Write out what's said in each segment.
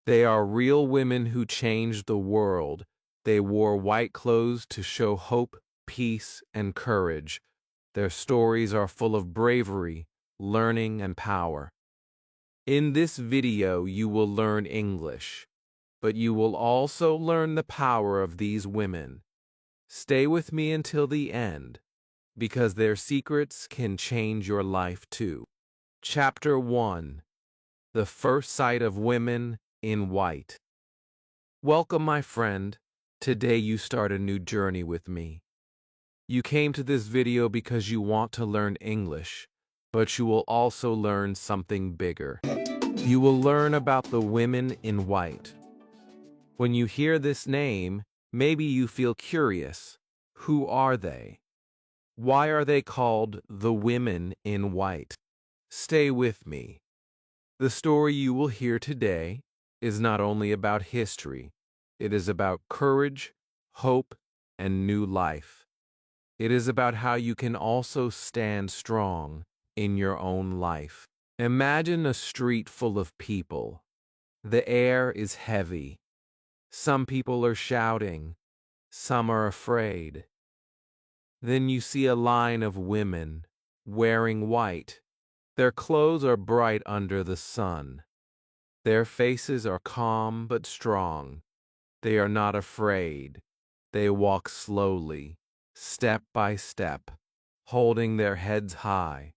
They are real women who changed the world. They wore white clothes to show hope, peace, and courage. Their stories are full of bravery, learning, and power. In this video, you will learn English, but you will also learn the power of these women. Stay with me until the end, because their secrets can change your life too. Chapter 1: The First Sight of Women in White. Welcome, my friend. Today you start a new journey with me. You came to this video because you want to learn English, but you will also learn something bigger. You will learn about the women in white. When you hear this name, maybe you feel curious. Who are they? Why are they called the women in white? Stay with me. The story you will hear today is not only about history, it is about courage, hope, and new life. It is about how you can also stand strong in your own life. Imagine a street full of people. The air is heavy. Some people are shouting. Some are afraid. Then you see a line of women wearing white. Their clothes are bright under the sun. Their faces are calm but strong. They are not afraid. They walk slowly, step by step, holding their heads high.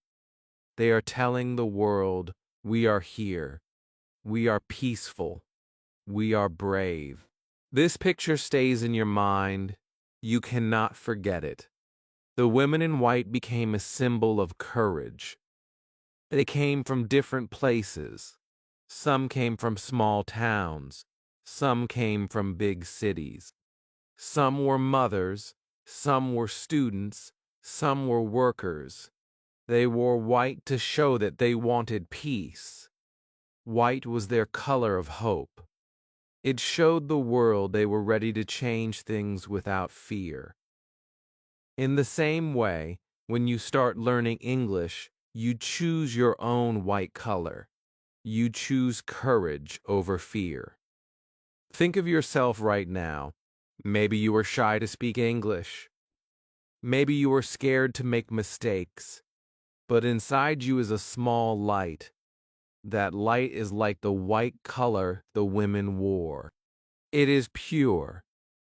They are telling the world, we are here. We are peaceful. We are brave. This picture stays in your mind. You cannot forget it. The women in white became a symbol of courage. They came from different places. Some came from small towns. Some came from big cities. Some were mothers. Some were students. Some were workers. They wore white to show that they wanted peace. White was their color of hope. It showed the world they were ready to change things without fear. In the same way, when you start learning English, you choose your own white color. You choose courage over fear. Think of yourself right now. Maybe you are shy to speak English. Maybe you are scared to make mistakes. But inside you is a small light. That light is like the white color the women wore. It is pure.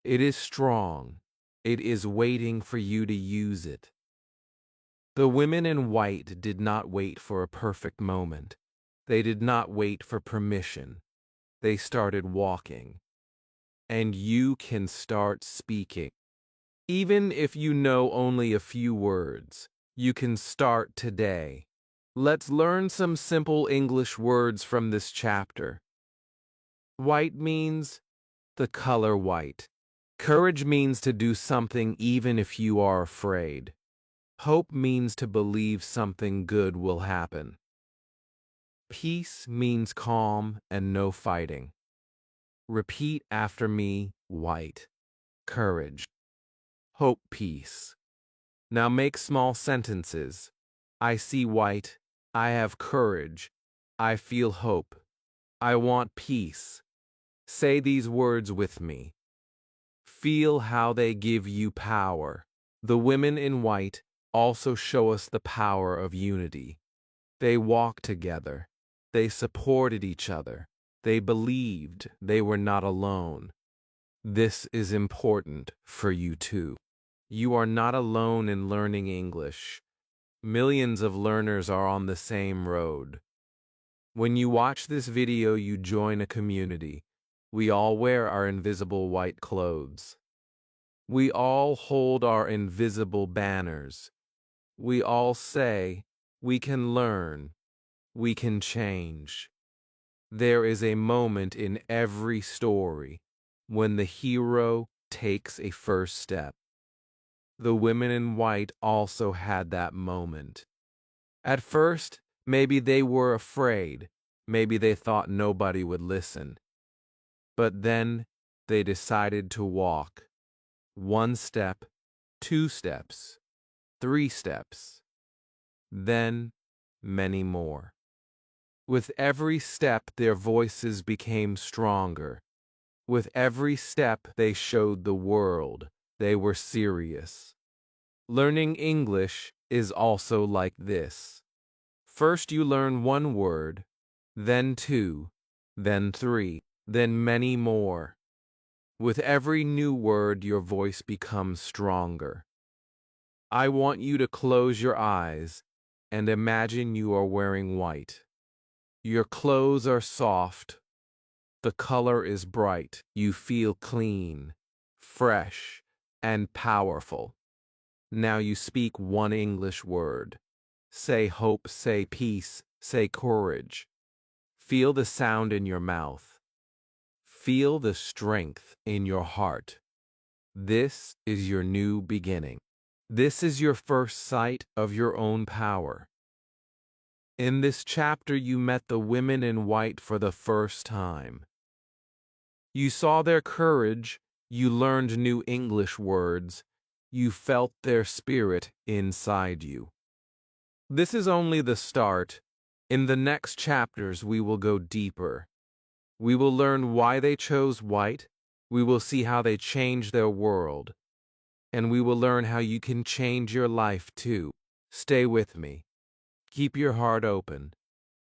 It is strong. It is waiting for you to use it. The women in white did not wait for a perfect moment. They did not wait for permission. They started walking. And you can start speaking. Even if you know only a few words, you can start today. Let's learn some simple English words from this chapter. White means the color white. Courage means to do something even if you are afraid. Hope means to believe something good will happen. Peace means calm and no fighting. Repeat after me, white. Courage. Hope, peace. Now make small sentences. I see white. I have courage. I feel hope. I want peace. Say these words with me. Feel how they give you power. The women in white also show us the power of unity. They walked together. They supported each other. They believed they were not alone. This is important for you too. You are not alone in learning English. Millions of learners are on the same road. When you watch this video, you join a community. We all wear our invisible white clothes. We all hold our invisible banners. We all say, we can learn. We can change. There is a moment in every story when the hero takes a first step. The women in white also had that moment. At first, maybe they were afraid. Maybe they thought nobody would listen. But then they decided to walk. 1 step, 2 steps, 3 steps, then many more. With every step, their voices became stronger. With every step, they showed the world they were serious. Learning English is also like this. First, you learn one word, then two, then three, then many more. With every new word, your voice becomes stronger. I want you to close your eyes and imagine you are wearing white. Your clothes are soft. The color is bright. You feel clean, fresh, and powerful. Now you speak one English word. Say hope, say peace, say courage. Feel the sound in your mouth. Feel the strength in your heart. This is your new beginning. This is your first sight of your own power. In this chapter, you met the women in white for the first time. You saw their courage, you learned new English words, you felt their spirit inside you. This is only the start. In the next chapters, we will go deeper. We will learn why they chose white, we will see how they changed their world, and we will learn how you can change your life too. Stay with me. Keep your heart open.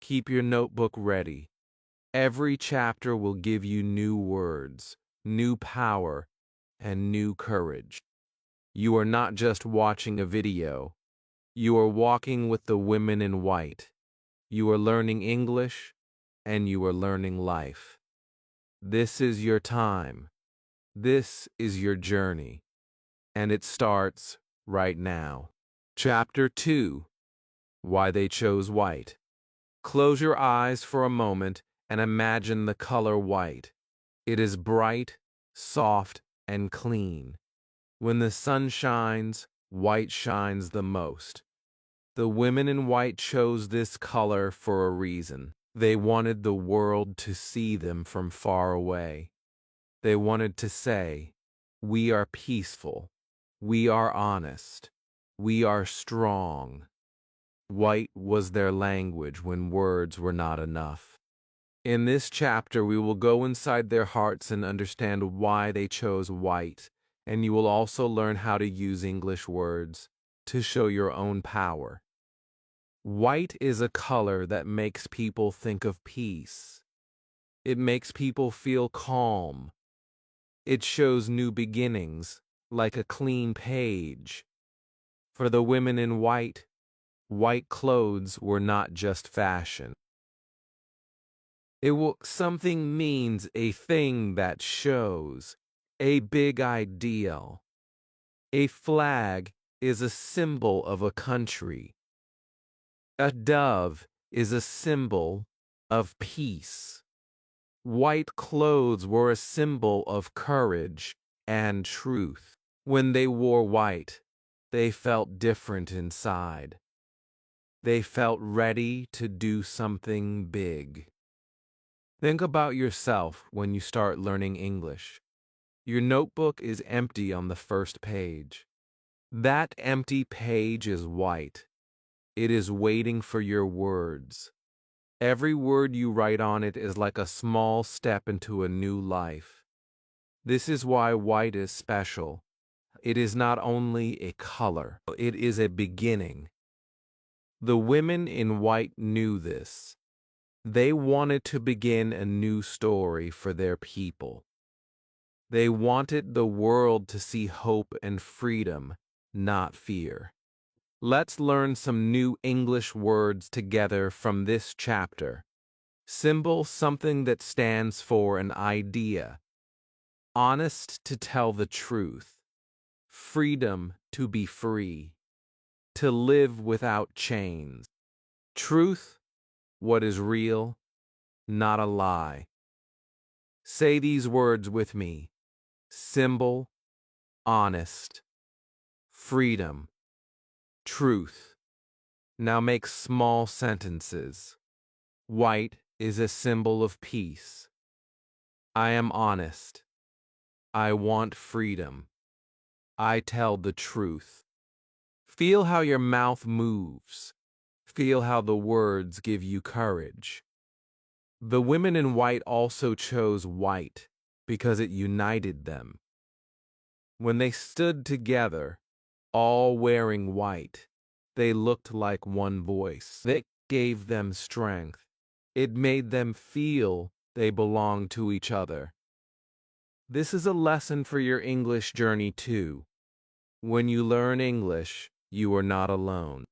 Keep your notebook ready. Every chapter will give you new words, new power, and new courage. You are not just watching a video. You are walking with the women in white. You are learning English, and you are learning life. This is your time. This is your journey. And it starts right now. Chapter 2. Why they chose white. Close your eyes for a moment and imagine the color white. It is bright, soft, and clean. When the sun shines, white shines the most. The women in white chose this color for a reason. They wanted the world to see them from far away. They wanted to say, "We are peaceful. We are honest. We are strong." White was their language when words were not enough. In this chapter, we will go inside their hearts and understand why they chose white, and you will also learn how to use English words to show your own power. White is a color that makes people think of peace. It makes people feel calm. It shows new beginnings, like a clean page. For the women in white, white clothes were not just fashion. Something means a thing that shows, a big ideal. A flag is a symbol of a country. A dove is a symbol of peace. White clothes were a symbol of courage and truth. When they wore white, they felt different inside. They felt ready to do something big. Think about yourself when you start learning English. Your notebook is empty on the first page. That empty page is white. It is waiting for your words. Every word you write on it is like a small step into a new life. This is why white is special. It is not only a color, it is a beginning. The women in white knew this. They wanted to begin a new story for their people. They wanted the world to see hope and freedom, not fear. Let's learn some new English words together from this chapter. Symbol, something that stands for an idea. Honest, to tell the truth. Freedom, to be free. To live without chains. Truth, what is real, not a lie. Say these words with me. Symbol, honest, freedom, truth. Now make small sentences. White is a symbol of peace. I am honest. I want freedom. I tell the truth. Feel how your mouth moves. Feel how the words give you courage. The women in white also chose white because it united them. When they stood together, all wearing white, they looked like one voice. That gave them strength. It made them feel they belonged to each other. This is a lesson for your English journey too. When you learn English, you are not alone.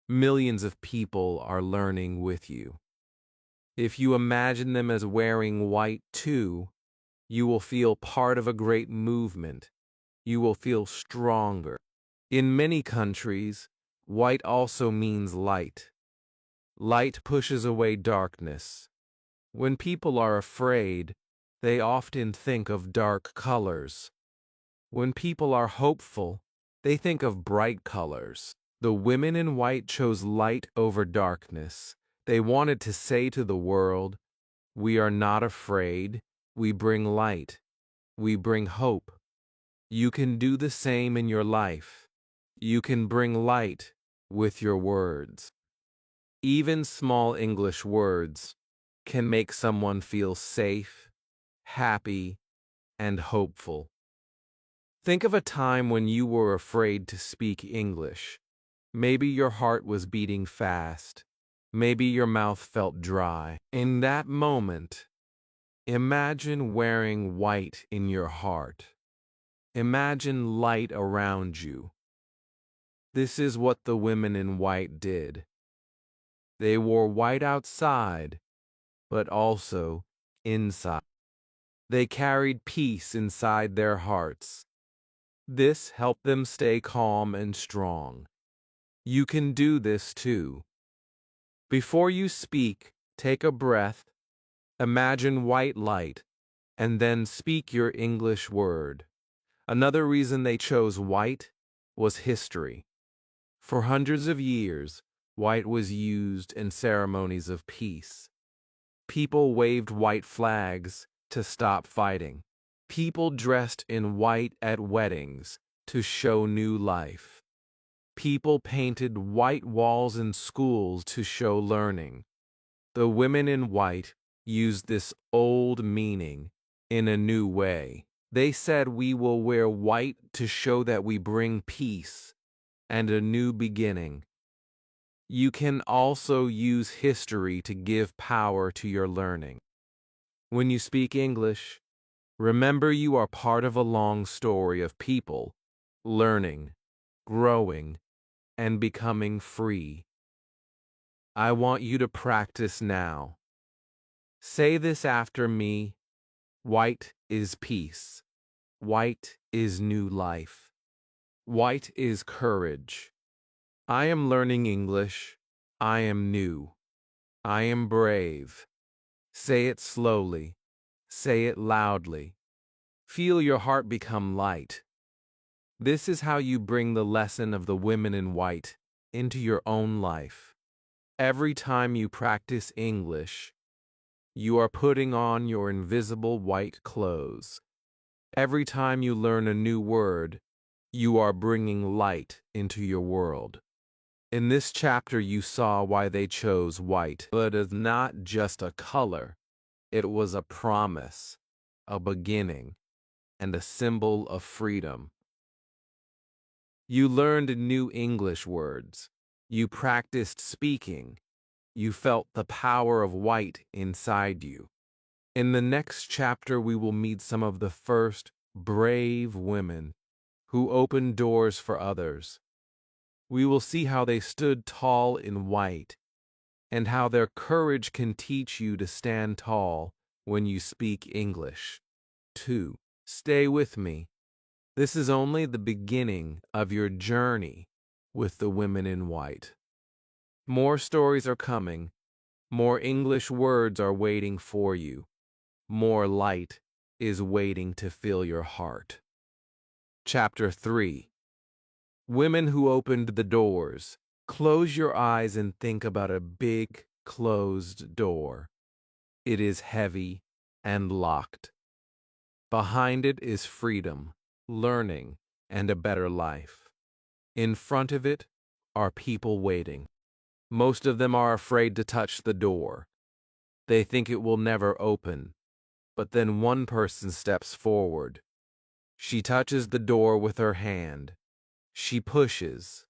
Millions of people are learning with you. If you imagine them as wearing white too, you will feel part of a great movement. You will feel stronger. In many countries, white also means light. Light pushes away darkness. When people are afraid, they often think of dark colors. When people are hopeful, they think of bright colors. The women in white chose light over darkness. They wanted to say to the world, "We are not afraid. We bring light. We bring hope. You can do the same in your life. You can bring light with your words." Even small English words can make someone feel safe, happy, and hopeful. Think of a time when you were afraid to speak English. Maybe your heart was beating fast. Maybe your mouth felt dry. In that moment, imagine wearing white in your heart. Imagine light around you. This is what the women in white did. They wore white outside, but also inside. They carried peace inside their hearts. This helped them stay calm and strong. You can do this too. Before you speak, take a breath, imagine white light, and then speak your English word. Another reason they chose white was history. For hundreds of years, white was used in ceremonies of peace. People waved white flags to stop fighting. People dressed in white at weddings to show new life. People painted white walls in schools to show learning. The women in white used this old meaning in a new way. They said, "We will wear white to show that we bring peace and a new beginning." You can also use history to give power to your learning. When you speak English, remember you are part of a long story of people learning, growing, and becoming free. I want you to practice now. Say this after me. White is peace. White is new life. White is courage. I am learning English. I am new. I am brave. Say it slowly. Say it loudly. Feel your heart become light. This is how you bring the lesson of the women in white into your own life. Every time you practice English, you are putting on your invisible white clothes. Every time you learn a new word, you are bringing light into your world. In this chapter, you saw why they chose white. But it is not just a color. It was a promise, a beginning, and a symbol of freedom. You learned new English words. You practiced speaking. You felt the power of white inside you. In the next chapter, we will meet some of the first brave women who opened doors for others. We will see how they stood tall in white and how their courage can teach you to stand tall when you speak English. 2. Stay with me. This is only the beginning of your journey with the women in white. More stories are coming. More English words are waiting for you. More light is waiting to fill your heart. Chapter 3. Women who opened the doors. Close your eyes and think about a big, closed door. It is heavy and locked. Behind it is freedom, learning, and a better life. In front of it are people waiting. Most of them are afraid to touch the door. They think it will never open, but then one person steps forward. She touches the door with her hand. She pushes.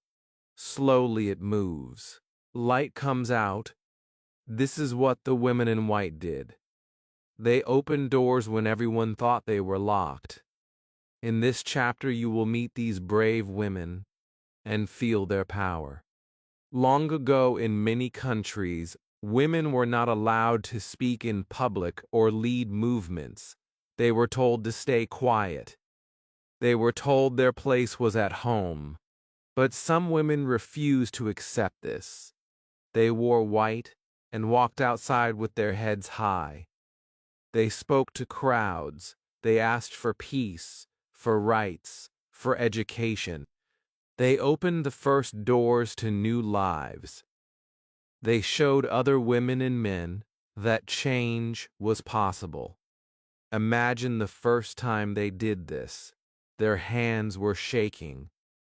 Slowly it moves. Light comes out. This is what the women in white did. They opened doors when everyone thought they were locked. In this chapter, you will meet these brave women and feel their power. Long ago, in many countries, women were not allowed to speak in public or lead movements. They were told to stay quiet. They were told their place was at home. But some women refused to accept this. They wore white and walked outside with their heads high. They spoke to crowds. They asked for peace, for rights, for education. They opened the first doors to new lives. They showed other women and men that change was possible. Imagine the first time they did this. Their hands were shaking.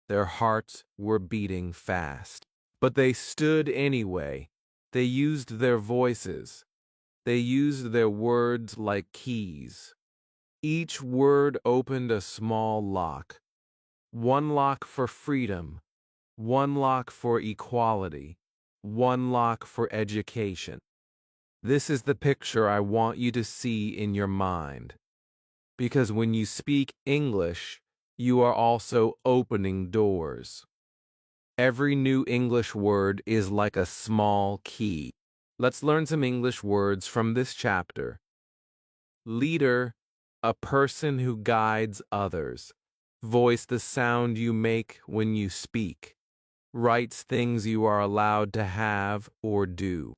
Their hearts were beating fast. But they stood anyway. They used their voices. They used their words like keys. Each word opened a small lock. One lock for freedom. One lock for equality. One lock for education. This is the picture I want you to see in your mind. Because when you speak English, you are also opening doors. Every new English word is like a small key. Let's learn some English words from this chapter. Leader, a person who guides others. Voice, the sound you make when you speak. Rights, things you are allowed to have or do.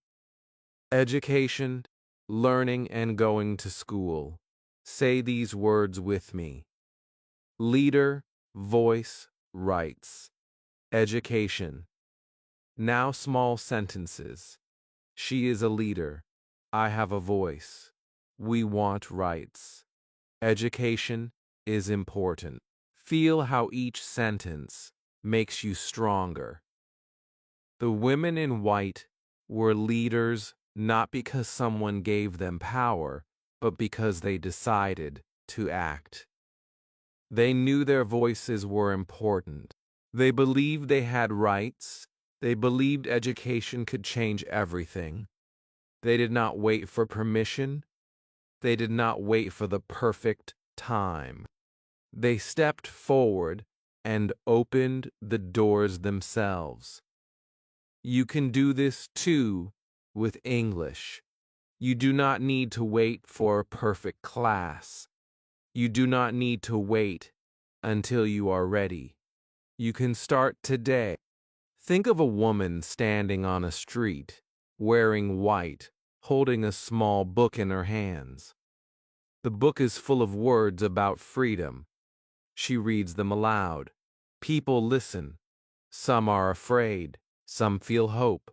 Education, learning and going to school. Say these words with me. Leader, voice, rights. Education. Now small sentences. She is a leader. I have a voice. We want rights. Education is important. Feel how each sentence makes you stronger. The women in white were leaders not because someone gave them power, but because they decided to act. They knew their voices were important. They believed they had rights. They believed education could change everything. They did not wait for permission. They did not wait for the perfect time. They stepped forward and opened the doors themselves. You can do this too with English. You do not need to wait for a perfect class. You do not need to wait until you are ready. You can start today. Think of a woman standing on a street, wearing white, holding a small book in her hands. The book is full of words about freedom. She reads them aloud. People listen. Some are afraid. Some feel hope.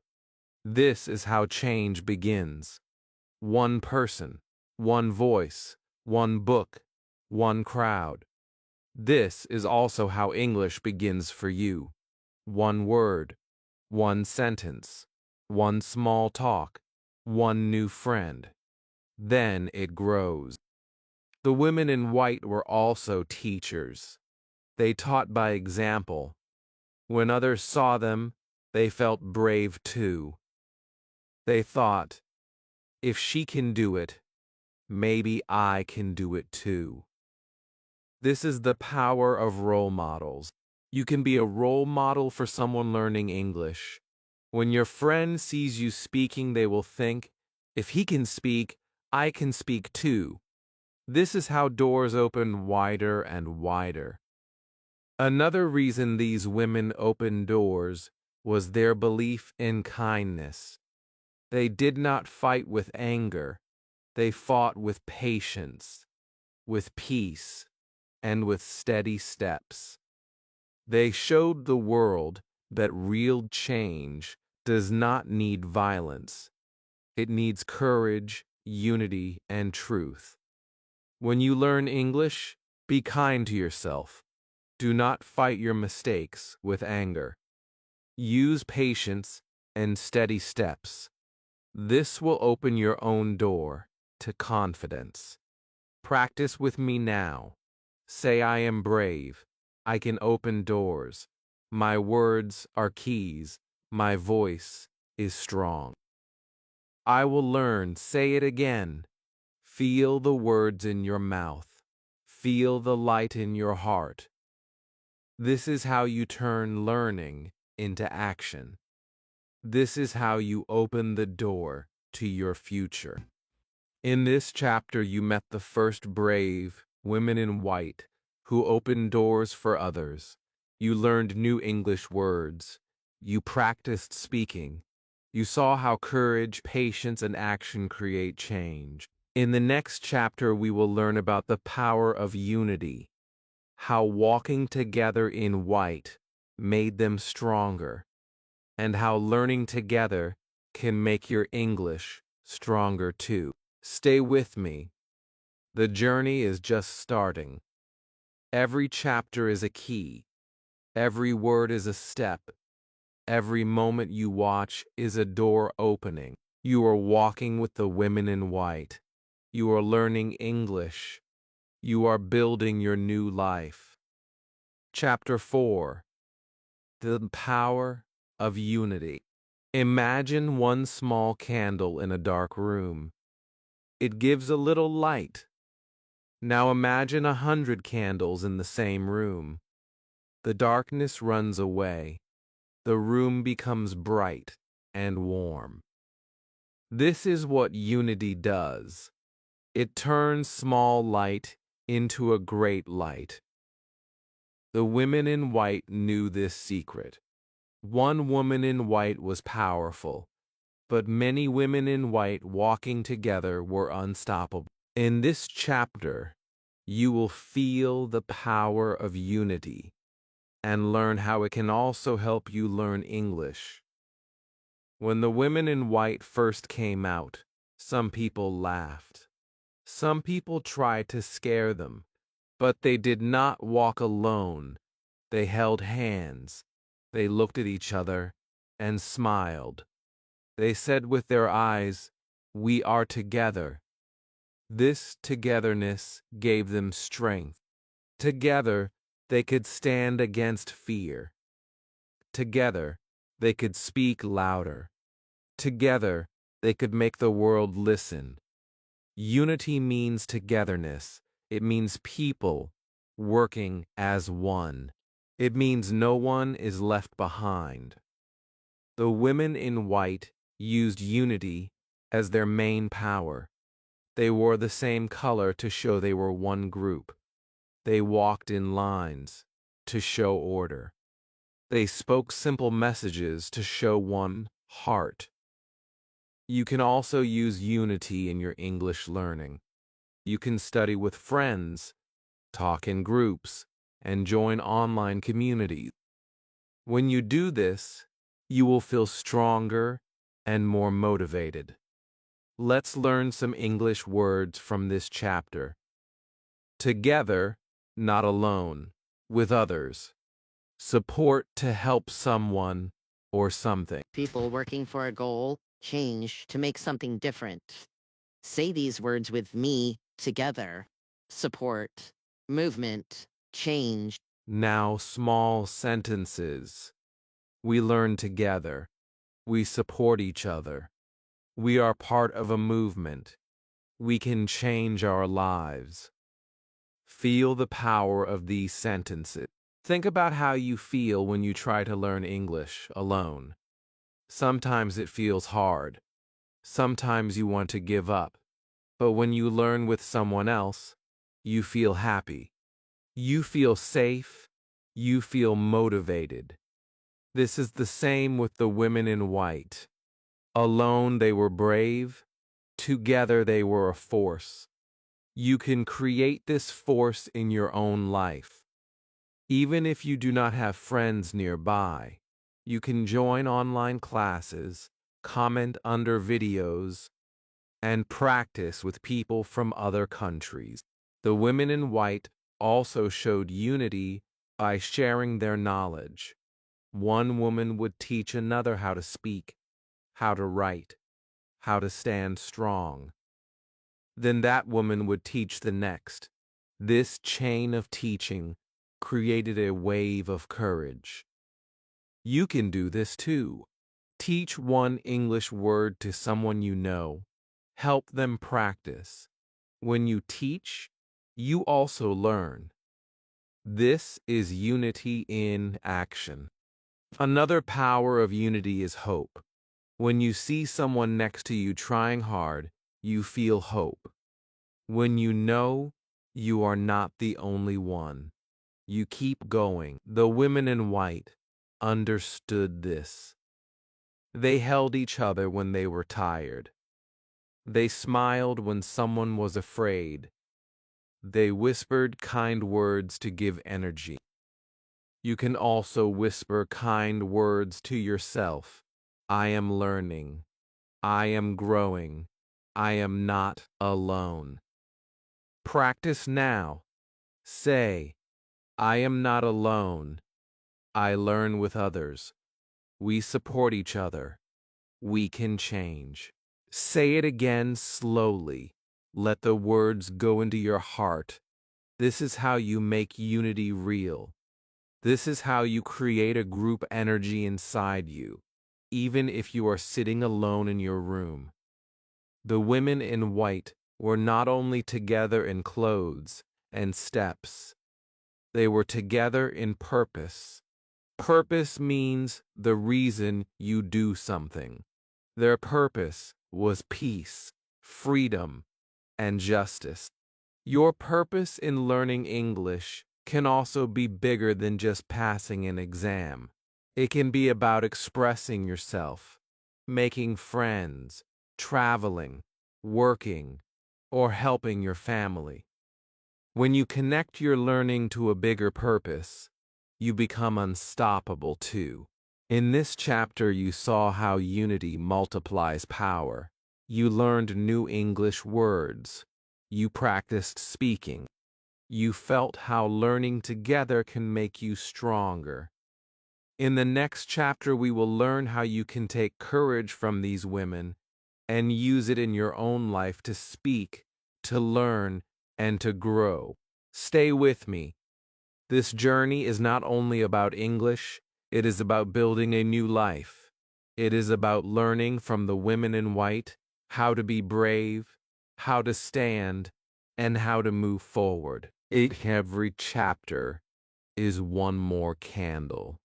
This is how change begins. One person, one voice, one book, one crowd. This is also how English begins for you. One word, one sentence, one small talk, one new friend. Then it grows. The women in white were also teachers. They taught by example. When others saw them, they felt brave too. They thought, if she can do it, maybe I can do it too. This is the power of role models. You can be a role model for someone learning English. When your friend sees you speaking, they will think, if he can speak, I can speak too. This is how doors open wider and wider. Another reason these women opened doors was their belief in kindness. They did not fight with anger. They fought with patience, with peace, and with steady steps. They showed the world that real change does not need violence. It needs courage, unity, and truth. When you learn English, be kind to yourself. Do not fight your mistakes with anger. Use patience and steady steps. This will open your own door to confidence. Practice with me now. Say, I am brave. I can open doors. My words are keys. My voice is strong. I will learn. Say it again. Feel the words in your mouth. Feel the light in your heart. This is how you turn learning into action. This is how you open the door to your future. In this chapter, you met the first brave women in white who opened doors for others. You learned new English words. You practiced speaking. You saw how courage, patience, and action create change. In the next chapter, we will learn about the power of unity, how walking together in white made them stronger, and how learning together can make your English stronger too. Stay with me. The journey is just starting. Every chapter is a key. Every word is a step. Every moment you watch is a door opening. You are walking with the women in white. You are learning English. You are building your new life. Chapter 4. The Power of Unity. Imagine one small candle in a dark room. It gives a little light. Now imagine 100 candles in the same room. The darkness runs away. The room becomes bright and warm. This is what unity does. It turns small light into a great light. The women in white knew this secret. One woman in white was powerful, but many women in white walking together were unstoppable. In this chapter, you will feel the power of unity and learn how it can also help you learn English. When the women in white first came out, some people laughed. Some people tried to scare them, but they did not walk alone. They held hands. They looked at each other and smiled. They said with their eyes, "We are together." This togetherness gave them strength. Together, they could stand against fear. Together, they could speak louder. Together, they could make the world listen. Unity means togetherness. It means people working as one. It means no one is left behind. The women in white used unity as their main power. They wore the same color to show they were one group. They walked in lines to show order. They spoke simple messages to show one heart. You can also use unity in your English learning. You can study with friends, talk in groups, and join online communities. When you do this, you will feel stronger and more motivated. Let's learn some English words from this chapter. Together, not alone, with others. Support to help someone or something. People working for a goal, change to make something different. Say these words with me together. Support, movement, change. Now, small sentences. We learn together. We support each other. We are part of a movement. We can change our lives. Feel the power of these sentences. Think about how you feel when you try to learn English alone. Sometimes it feels hard. Sometimes you want to give up. But when you learn with someone else, you feel happy. You feel safe. You feel motivated. This is the same with the women in white. Alone they were brave. Together they were a force. You can create this force in your own life. Even if you do not have friends nearby, you can join online classes, comment under videos, and practice with people from other countries. The women in white also showed unity by sharing their knowledge. One woman would teach another how to speak, how to write, how to stand strong. Then that woman would teach the next. This chain of teaching created a wave of courage. You can do this too. Teach one English word to someone you know. Help them practice. When you teach, you also learn. This is unity in action. Another power of unity is hope. When you see someone next to you trying hard, you feel hope. When you know you are not the only one, you keep going. The women in white understood this. They held each other when they were tired. They smiled when someone was afraid. They whispered kind words to give energy. You can also whisper kind words to yourself. I am learning. I am growing. I am not alone. Practice now. Say, I am not alone. I learn with others. We support each other. We can change. Say it again slowly. Let the words go into your heart. This is how you make unity real. This is how you create a group energy inside you, even if you are sitting alone in your room. The women in white were not only together in clothes and steps, they were together in purpose. Purpose means the reason you do something. Their purpose was peace, freedom, and justice. Your purpose in learning English can also be bigger than just passing an exam. It can be about expressing yourself, making friends, traveling, working, or helping your family. When you connect your learning to a bigger purpose, you become unstoppable too. In this chapter, you saw how unity multiplies power. You learned new English words. You practiced speaking. You felt how learning together can make you stronger. In the next chapter, we will learn how you can take courage from these women and use it in your own life to speak, to learn, and to grow. Stay with me. This journey is not only about English, it is about building a new life. It is about learning from the women in white how to be brave, how to stand, and how to move forward. Every chapter is one more candle.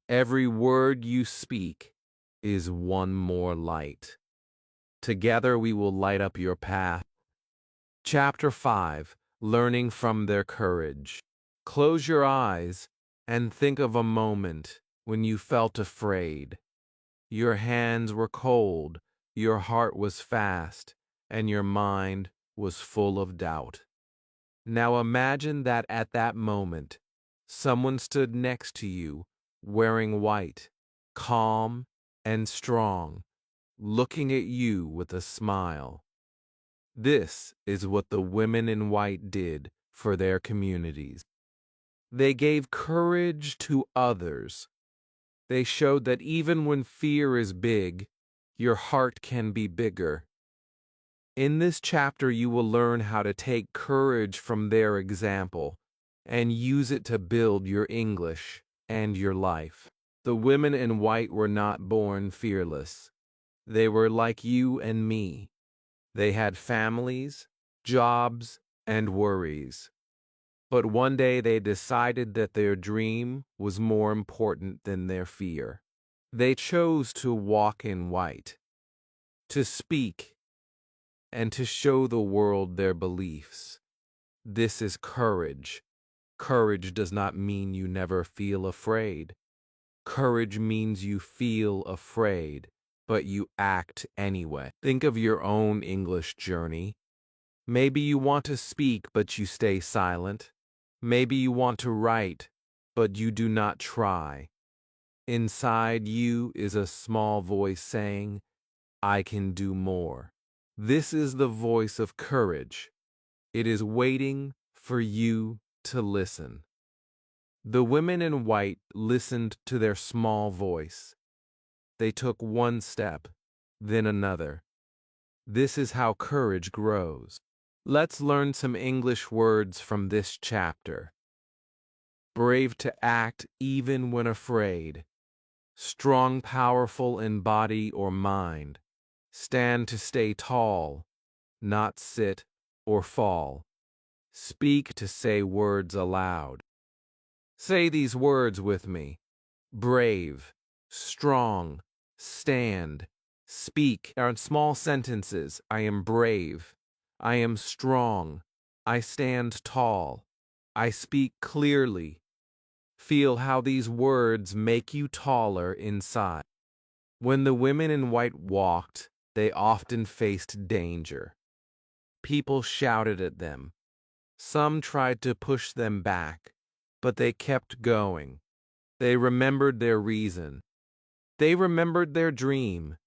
Every word you speak is one more light. Together we will light up your path. Chapter 5: Learning from Their Courage. Close your eyes and think of a moment when you felt afraid. Your hands were cold, your heart was fast, and your mind was full of doubt. Now imagine that at that moment, someone stood next to you, wearing white, calm and strong, looking at you with a smile. This is what the women in white did for their communities. They gave courage to others. They showed that even when fear is big, your heart can be bigger. In this chapter, you will learn how to take courage from their example and use it to build your English and your life. The women in white were not born fearless. They were like you and me. They had families, jobs, and worries. But one day they decided that their dream was more important than their fear. They chose to walk in white, to speak, and to show the world their beliefs. This is courage. Courage does not mean you never feel afraid. Courage means you feel afraid, but you act anyway. Think of your own English journey. Maybe you want to speak, but you stay silent. Maybe you want to write, but you do not try. Inside you is a small voice saying, I can do more. This is the voice of courage. It is waiting for you to listen. The women in white listened to their small voice. They took one step, then another. This is how courage grows. Let's learn some English words from this chapter. Brave to act even when afraid. Strong, powerful in body or mind. Stand to stay tall, not sit or fall. Speak to say words aloud. Say these words with me. Brave, strong, stand, speak are small sentences. I am brave. I am strong. I stand tall. I speak clearly. Feel how these words make you taller inside. When the women in white walked, they often faced danger. People shouted at them. Some tried to push them back, but they kept going. They remembered their reason. They remembered their dream.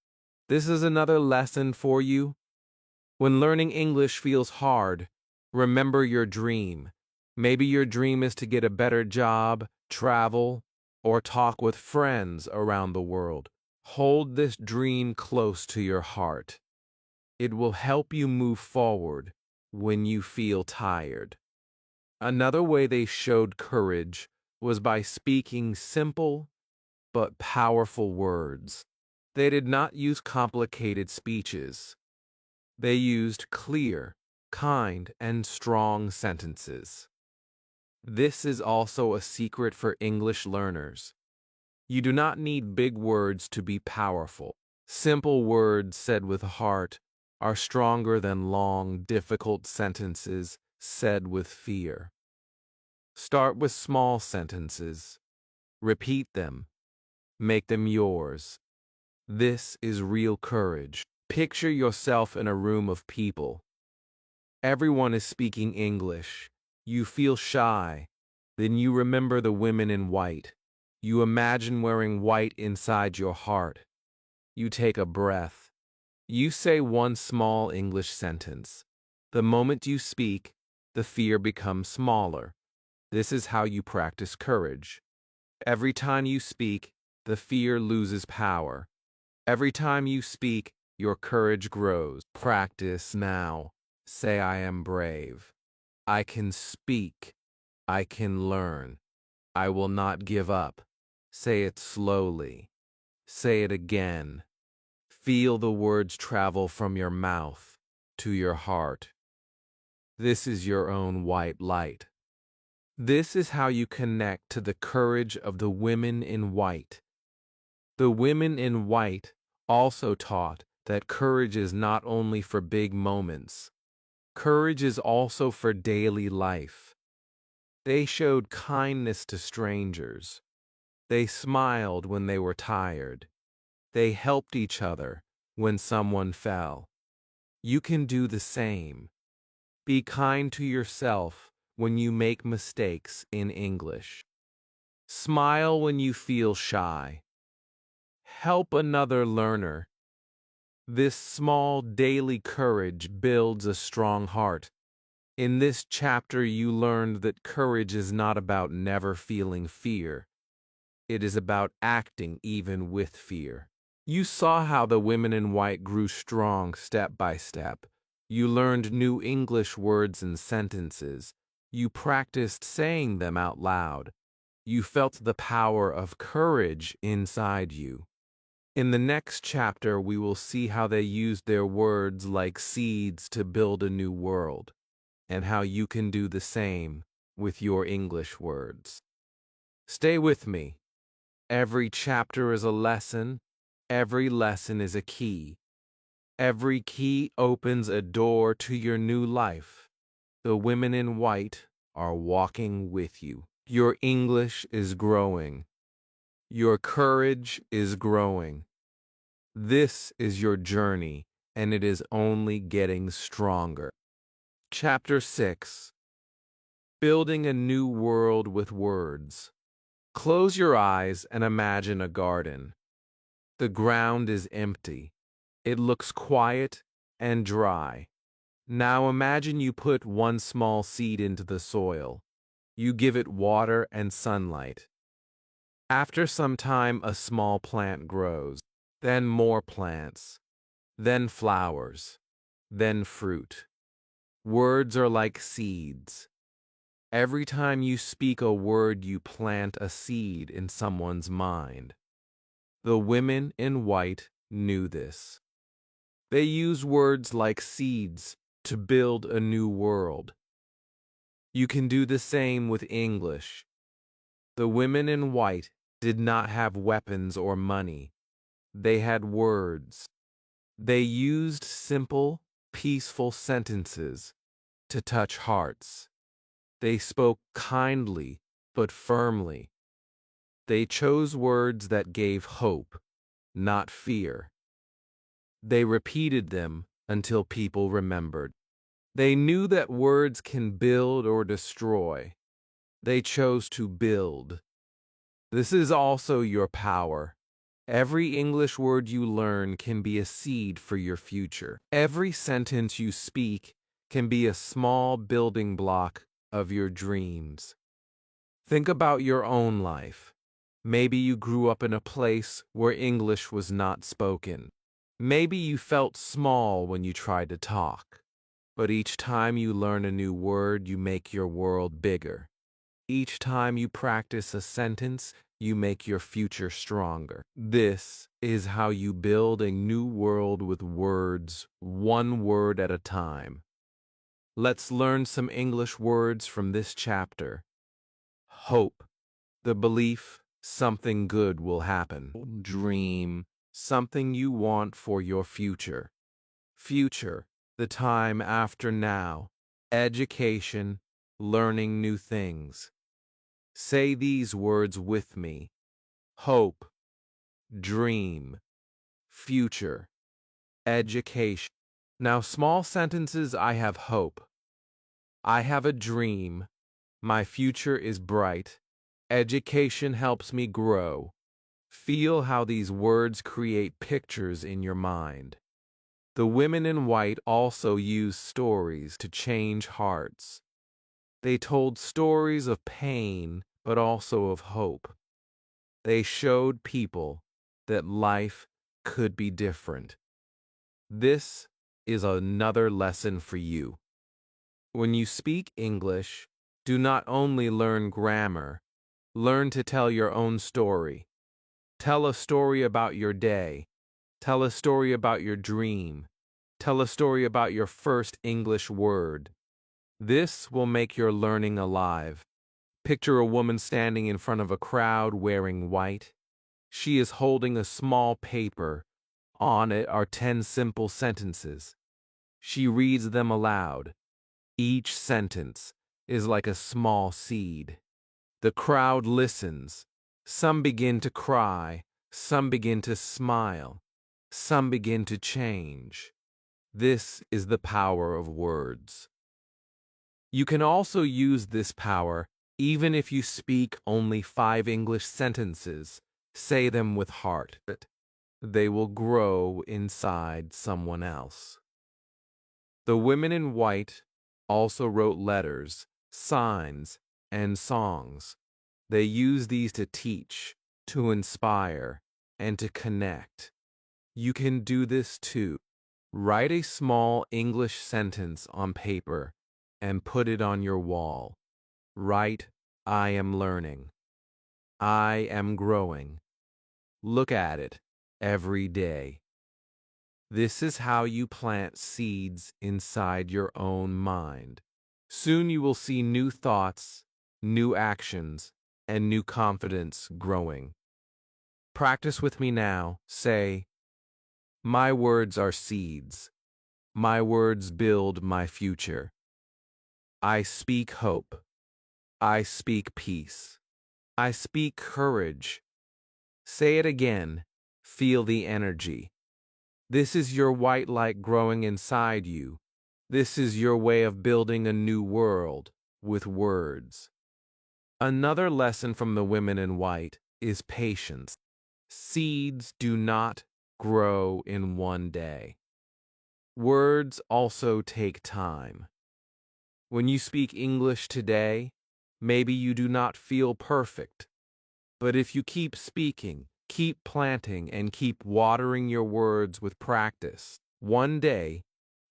This is another lesson for you. When learning English feels hard, remember your dream. Maybe your dream is to get a better job, travel, or talk with friends around the world. Hold this dream close to your heart. It will help you move forward when you feel tired. Another way they showed courage was by speaking simple but powerful words. They did not use complicated speeches. They used clear, kind, and strong sentences. This is also a secret for English learners. You do not need big words to be powerful. Simple words said with heart are stronger than long, difficult sentences said with fear. Start with small sentences. Repeat them. Make them yours. This is real courage. Picture yourself in a room of people. Everyone is speaking English. You feel shy. Then you remember the women in white. You imagine wearing white inside your heart. You take a breath. You say one small English sentence. The moment you speak, the fear becomes smaller. This is how you practice courage. Every time you speak, the fear loses power. Every time you speak, your courage grows. Practice now. Say, I am brave. I can speak. I can learn. I will not give up. Say it slowly. Say it again. Feel the words travel from your mouth to your heart. This is your own white light. This is how you connect to the courage of the women in white. The women in white also taught that courage is not only for big moments. Courage is also for daily life. They showed kindness to strangers. They smiled when they were tired. They helped each other when someone fell. You can do the same. Be kind to yourself when you make mistakes in English. Smile when you feel shy. Help another learner. This small daily courage builds a strong heart. In this chapter, you learned that courage is not about never feeling fear. It is about acting even with fear. You saw how the women in white grew strong step by step. You learned new English words and sentences. You practiced saying them out loud. You felt the power of courage inside you. In the next chapter, we will see how they used their words like seeds to build a new world, and how you can do the same with your English words. Stay with me. Every chapter is a lesson. Every lesson is a key. Every key opens a door to your new life. The women in white are walking with you. Your English is growing. Your courage is growing. This is your journey, and it is only getting stronger. Chapter 6. Building a New World with Words. Close your eyes and imagine a garden. The ground is empty. It looks quiet and dry. Now imagine you put one small seed into the soil. You give it water and sunlight. After some time, a small plant grows, then more plants. then flowers, then fruit. Words are like seeds. Every time you speak a word, you plant a seed in someone's mind. The women in white knew this. They used words like seeds to build a new world. You can do the same with English. The women in white did not have weapons or money. They had words. They used simple, peaceful sentences to touch hearts. They spoke kindly but firmly. They chose words that gave hope, not fear. They repeated them until people remembered. They knew that words can build or destroy. They chose to build. This is also your power. Every English word you learn can be a seed for your future. Every sentence you speak can be a small building block of your dreams. Think about your own life. Maybe you grew up in a place where English was not spoken. Maybe you felt small when you tried to talk. But each time you learn a new word, you make your world bigger. Each time you practice a sentence, you make your future stronger. This is how you build a new world with words, one word at a time. Let's learn some English words from this chapter. Hope, the belief something good will happen. Dream, something you want for your future. Future, the time after now. Education, learning new things. Say these words with me. Hope, dream, future, education. Now, small sentences. I have hope. I have a dream. My future is bright. Education helps me grow. Feel how these words create pictures in your mind. The women in white also used stories to change hearts. They told stories of pain, but also of hope. They showed people that life could be different. This is another lesson for you. When you speak English, do not only learn grammar, learn to tell your own story. Tell a story about your day. Tell a story about your dream. Tell a story about your first English word. This will make your learning alive. Picture a woman standing in front of a crowd wearing white. She is holding a small paper. On it are 10 simple sentences. She reads them aloud. Each sentence is like a small seed. The crowd listens. Some begin to cry. Some begin to smile. Some begin to change. This is the power of words. You can also use this power even if you speak only 5 English sentences. Say them with heart. They will grow inside someone else. The women in white also wrote letters, signs, and songs. They used these to teach, to inspire, and to connect. You can do this too. Write a small English sentence on paper and put it on your wall. Write, I am learning. I am growing. Look at it every day. This is how you plant seeds inside your own mind. Soon you will see new thoughts, new actions, and new confidence growing. Practice with me now. Say, my words are seeds. My words build my future. I speak hope. I speak peace. I speak courage. Say it again. Feel the energy. This is your white light growing inside you. This is your way of building a new world with words. Another lesson from the women in white is patience. Seeds do not grow in one day. Words also take time. When you speak English today, maybe you do not feel perfect. But if you keep speaking, keep planting, and keep watering your words with practice, One day,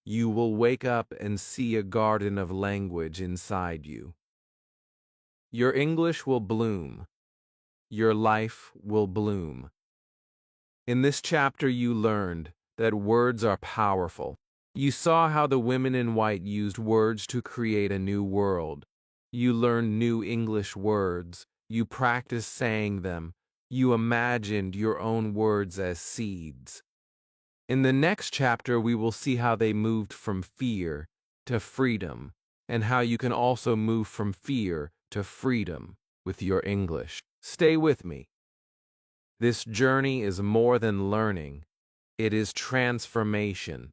you will wake up and see a garden of language inside you. Your English will bloom. Your life will bloom. In this chapter, you learned that words are powerful. You saw how the women in white used words to create a new world. You learned new English words. You practiced saying them. You imagined your own words as seeds. In the next chapter, we will see how they moved from fear to freedom, and how you can also move from fear to freedom with your English. Stay with me. This journey is more than learning, it is transformation.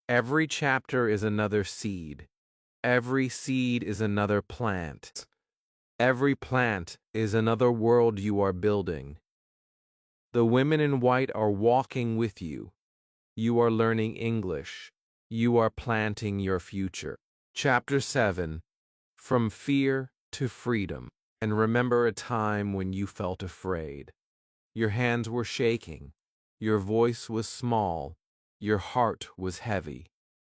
Every chapter is another seed. Every seed is another plant. Every plant is another world you are building. The women in white are walking with you. You are learning English. You are planting your future. Chapter 7. From Fear to Freedom. And remember a time when you felt afraid. Your hands were shaking. Your voice was small. Your heart was heavy.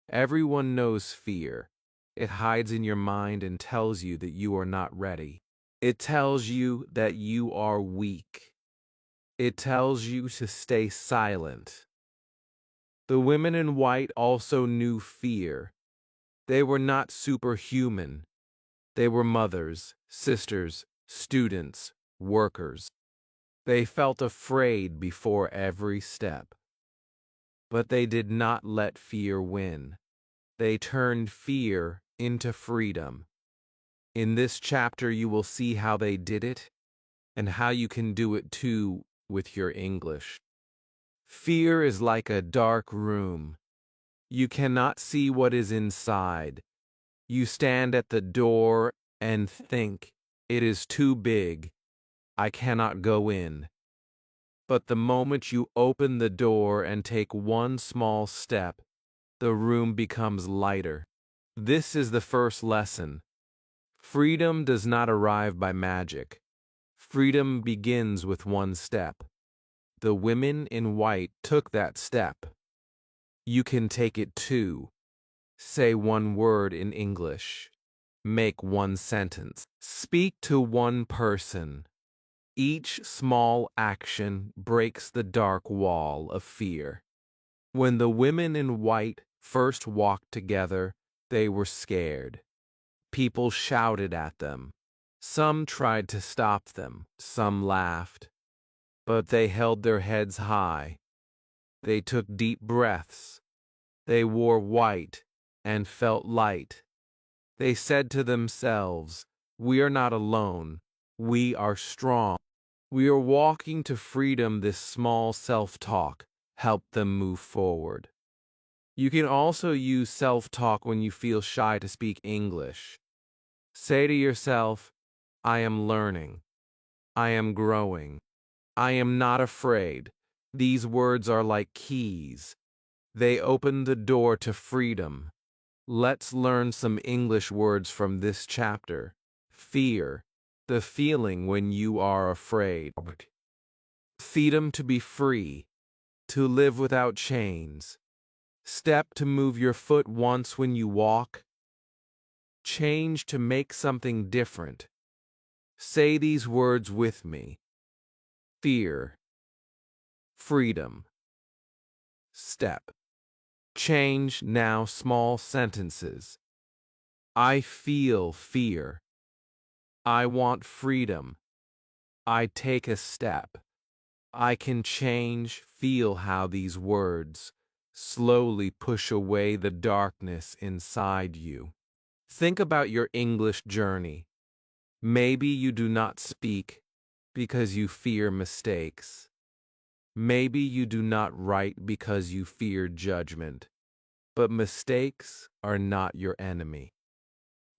Everyone knows fear. It hides in your mind and tells you that you are not ready. It tells you that you are weak. It tells you to stay silent. The women in white also knew fear. They were not superhuman. They were mothers, sisters, students, workers. They felt afraid before every step. But they did not let fear win. They turned fear into freedom. In this chapter, you will see how they did it and how you can do it too with your English. Fear is like a dark room. You cannot see what is inside. You stand at the door and think, it is too big. I cannot go in. But the moment you open the door and take one small step, the room becomes lighter. This is the first lesson. Freedom does not arrive by magic. Freedom begins with one step. The women in white took that step. You can take it too. Say one word in English. Make one sentence. Speak to one person. Each small action breaks the dark wall of fear. When the women in white first walked together, they were scared. People shouted at them. Some tried to stop them. Some laughed. But they held their heads high. They took deep breaths. They wore white and felt light. They said to themselves, "We are not alone. We are strong." We are walking to freedom. This small self-talk helped them move forward. You can also use self-talk when you feel shy to speak English. Say to yourself, I am learning. I am growing. I am not afraid. These words are like keys. They open the door to freedom. Let's learn some English words from this chapter. Fear, the feeling when you are afraid. Freedom, to be free, to live without chains. Step, to move your foot once when you walk. Change, to make something different. Say these words with me. Fear, freedom, step. Change. Now small sentences. I feel fear. I want freedom. I take a step. I can change. Feel how these words slowly push away the darkness inside you. Think about your English journey. Maybe you do not speak because you fear mistakes. Maybe you do not write because you fear judgment. But mistakes are not your enemy.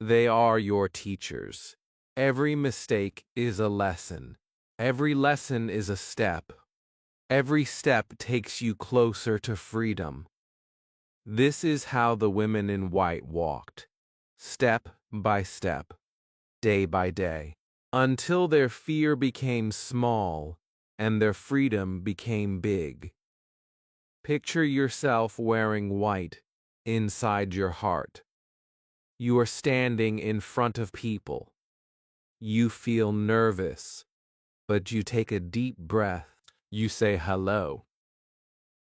They are your teachers. Every mistake is a lesson. Every lesson is a step. Every step takes you closer to freedom. This is how the women in white walked, step by step, day by day, until their fear became small and their freedom became big. Picture yourself wearing white inside your heart. You are standing in front of people. You feel nervous, but you take a deep breath. You say hello.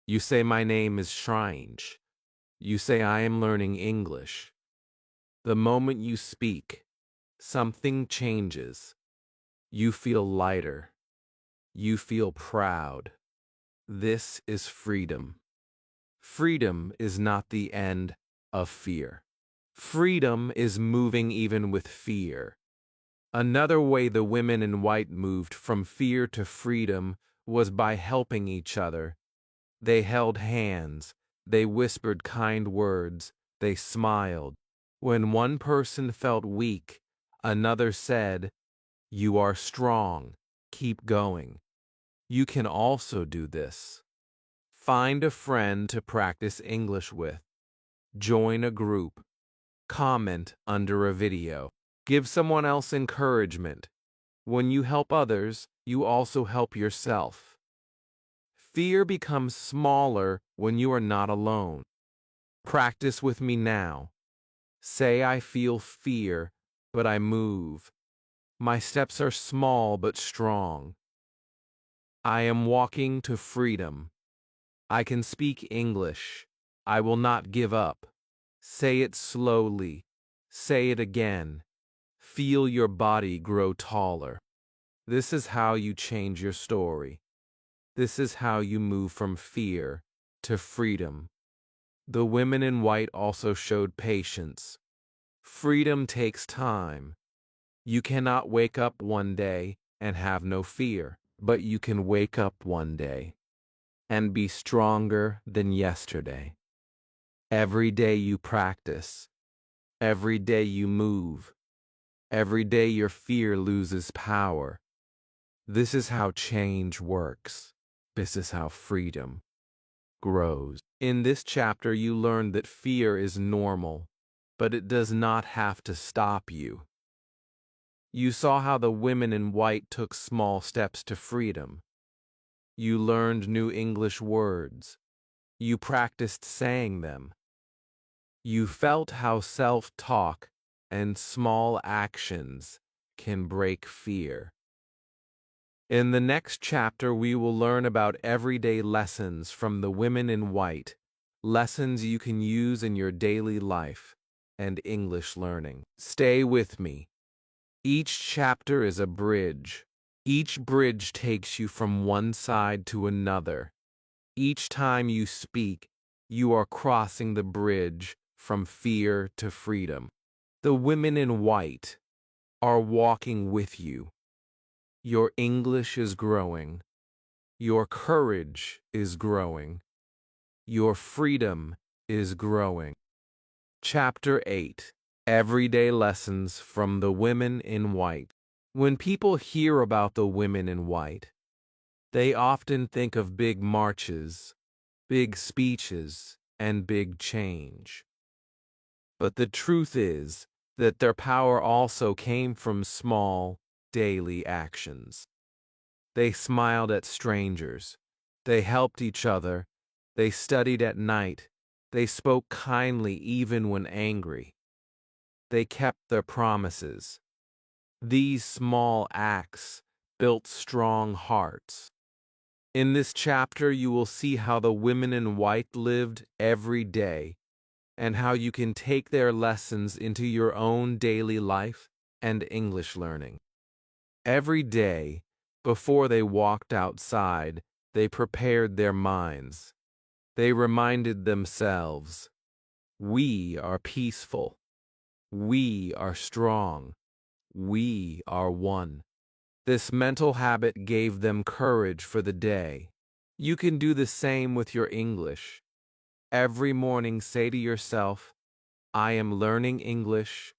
You say my name is Strange. You say I am learning English. The moment you speak, something changes. You feel lighter. You feel proud. This is freedom. Freedom is not the end of fear. Freedom is moving even with fear. Another way the women in white moved from fear to freedom was by helping each other. They held hands, they whispered kind words, they smiled. When one person felt weak, another said, "You are strong, keep going. You can also do this." Find a friend to practice English with. Join a group. Comment under a video. Give someone else encouragement. When you help others, you also help yourself. Fear becomes smaller when you are not alone. Practice with me now. Say I feel fear, but I move. My steps are small but strong. I am walking to freedom. I can speak English. I will not give up. Say it slowly. Say it again. Feel your body grow taller. This is how you change your story. This is how you move from fear to freedom. The women in white also showed patience. Freedom takes time. You cannot wake up one day and have no fear, but you can wake up one day and be stronger than yesterday. Every day you practice, every day you move, every day your fear loses power. This is how change works. This is how freedom grows. In this chapter, you learn that fear is normal, but it does not have to stop you. You saw how the women in white took small steps to freedom. You learned new English words. You practiced saying them. You felt how self-talk and small actions can break fear. In the next chapter, we will learn about everyday lessons from the women in white, lessons you can use in your daily life and English learning. Stay with me. Each chapter is a bridge. Each bridge takes you from one side to another. Each time you speak, you are crossing the bridge from fear to freedom. The women in white are walking with you. Your English is growing. Your courage is growing. Your freedom is growing. Chapter 8. Everyday Lessons from the Women in White. When people hear about the women in white, they often think of big marches, big speeches, and big change. But the truth is that their power also came from small, daily actions. They smiled at strangers. They helped each other. They studied at night. They spoke kindly even when angry. They kept their promises. These small acts built strong hearts. In this chapter, you will see how the women in white lived every day and how you can take their lessons into your own daily life and English learning. Every day, before they walked outside, they prepared their minds. They reminded themselves, "We are peaceful. We are strong. We are one." This mental habit gave them courage for the day. You can do the same with your English. Every morning say to yourself, "I am learning English.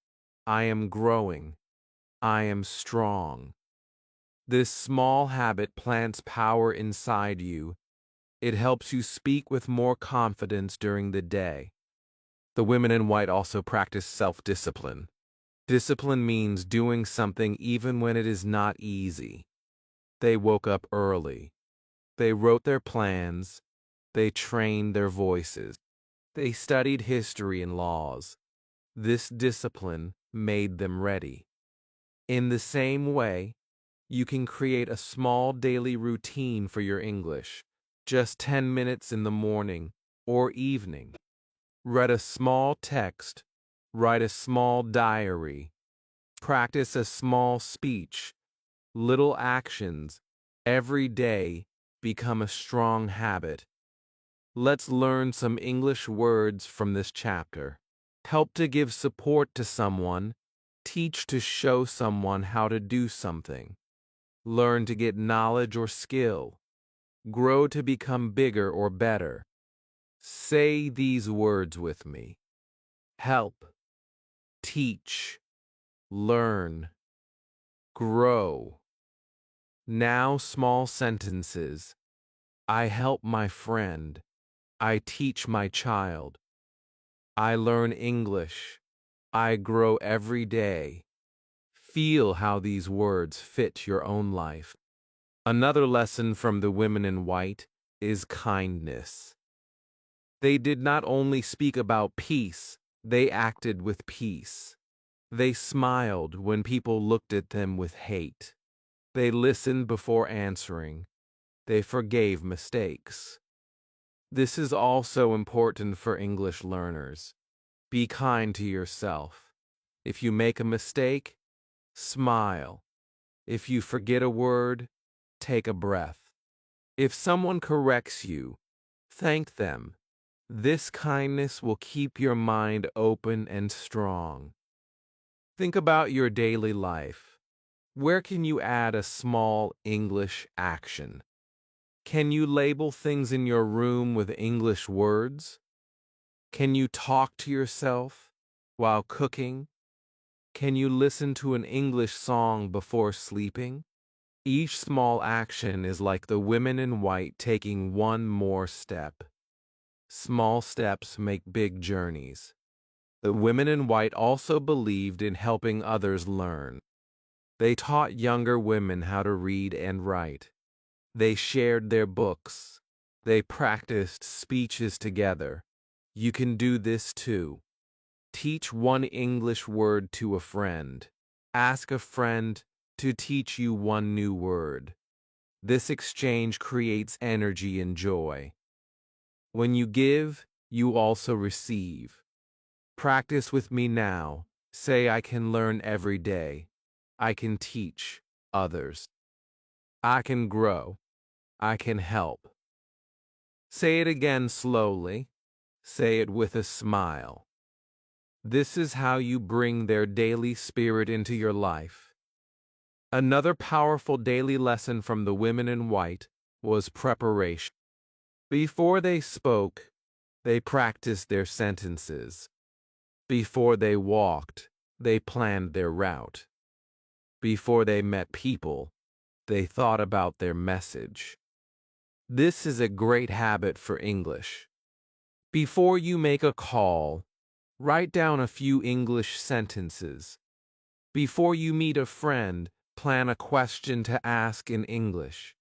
I am growing. I am strong." This small habit plants power inside you. It helps you speak with more confidence during the day. The women in white also practice self-discipline. Discipline means doing something even when it is not easy. They woke up early. They wrote their plans. They trained their voices. They studied history and laws. This discipline made them ready. In the same way, you can create a small daily routine for your English, just 10 minutes in the morning or evening. Read a small text, write a small diary, practice a small speech. Little actions every day become a strong habit. Let's learn some English words from this chapter. Help to give support to someone. Teach to show someone how to do something. Learn to get knowledge or skill. Grow to become bigger or better. Say these words with me. Help, teach, learn, grow. Now small sentences. I help my friend. I teach my child. I learn English. I grow every day. Feel how these words fit your own life. Another lesson from the women in white is kindness. They did not only speak about peace, they acted with peace. They smiled when people looked at them with hate. They listened before answering. They forgave mistakes. This is also important for English learners. Be kind to yourself. If you make a mistake, smile. If you forget a word, take a breath. If someone corrects you, thank them. This kindness will keep your mind open and strong. Think about your daily life. Where can you add a small English action? Can you label things in your room with English words? Can you talk to yourself while cooking? Can you listen to an English song before sleeping? Each small action is like the women in white taking one more step. Small steps make big journeys. The women in white also believed in helping others learn. They taught younger women how to read and write. They shared their books. They practiced speeches together. You can do this too. Teach one English word to a friend. Ask a friend to teach you one new word. This exchange creates energy and joy. When you give, you also receive. Practice with me now. Say, I can learn every day. I can teach others. I can grow. I can help. Say it again slowly. Say it with a smile. This is how you bring their daily spirit into your life. Another powerful daily lesson from the women in white was preparation. Before they spoke, they practiced their sentences. Before they walked, they planned their route. Before they met people, they thought about their message. This is a great habit for English. Before you make a call, write down a few English sentences. Before you meet a friend, plan a question to ask in English.